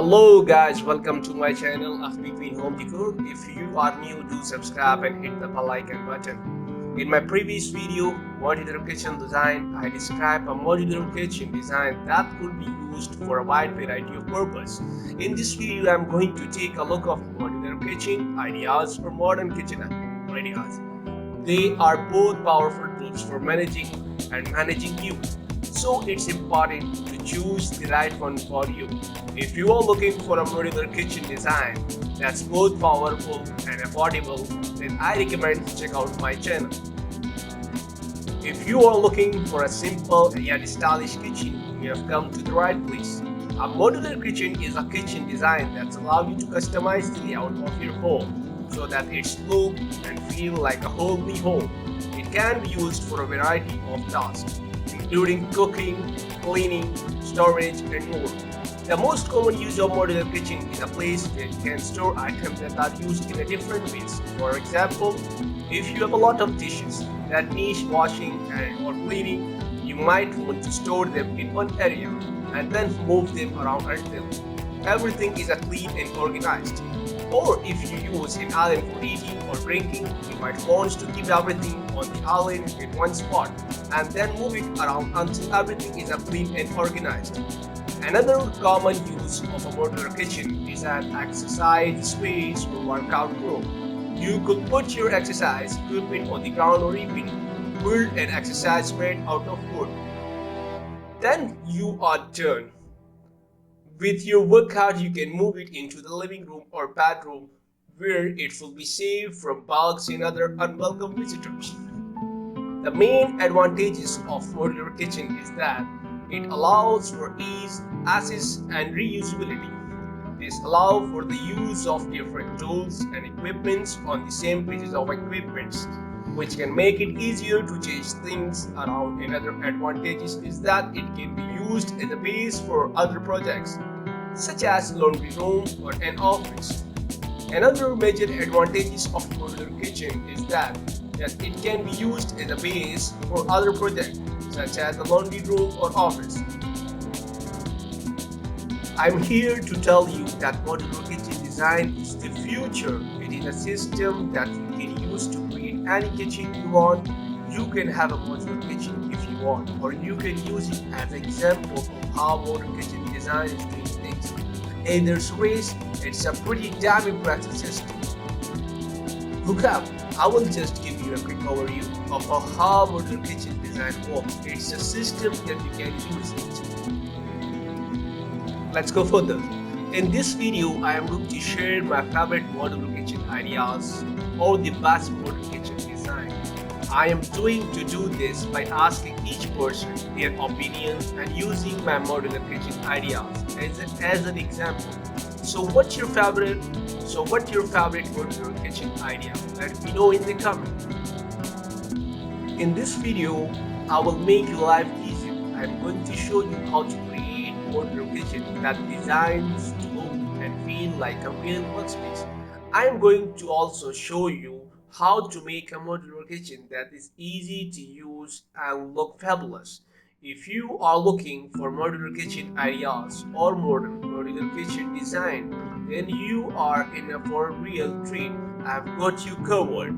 Hello guys, welcome to my channel FBQUEEN Home Decor. If you are new, do subscribe and hit the bell icon button. In my previous video, Modular Kitchen Design, I described a modular kitchen design that could be used for a wide variety of purpose. In this video, I am going to take a look of modular kitchen ideas or modern kitchen ideas. They are both powerful tools for managing you. So it's important to choose the right one for you. If you are looking for a modular kitchen design that's both powerful and affordable, then I recommend to check out my channel. If you are looking for a simple yet stylish kitchen, you have come to the right place. A modular kitchen is a kitchen design that allows you to customize the layout of your home so that it's look and feel like a whole new home. It can be used for a variety of tasks, including cooking, cleaning, storage, and more. The most common use of modular kitchen is a place where you can store items that are used in a different ways. For example, if you have a lot of dishes that need washing or cleaning, you might want to store them in one area and then move them around until everything is clean and organized. Or if you use an island for eating or drinking, you might want to keep everything on the island in one spot and then move it around until everything is clean and organized. Another common use of a modular kitchen is an exercise space or workout room. You could put your exercise equipment on the ground or even build an exercise mat out of wood. Then you are done. With your workout, you can move it into the living room or bedroom where it will be safe from bugs and other unwelcome visitors. The main advantages of modular kitchen is that it allows for ease, access, and reusability. This allows for the use of different tools and equipments on the same pieces of equipment, which can make it easier to change things around. Another advantages is that it can be used as a base for other projects, such as laundry room or an office. Another major advantages of modular kitchen is that it can be used as a base for other projects, such as the laundry room or office. I'm here to tell you that modular kitchen design is the future. It is a system that you can use to create any kitchen you want. You can have a modular kitchen if you want, or you can use it as an example of how modern kitchen design is doing things. Either ways, it's a pretty damn impressive system. Look up, I will just give you a quick overview of how modular kitchen design works. It's a system that you can use it. Let's go further. In this video, I am going to share my favorite modular kitchen ideas or the best modular kitchen design. I am going to do this by asking each person their opinions and using my modular kitchen ideas as an example. So what's your favorite modular kitchen idea? Let me know in the comment. In this video, I will make your life easier. I'm going to show you how to create modular kitchen that designs to look and feel like a real workspace. I am going to also show you how to make a modular kitchen that is easy to use and look fabulous. If you are looking for modular kitchen ideas or modern modular kitchen design, then you are in for a real treat. I've got you covered.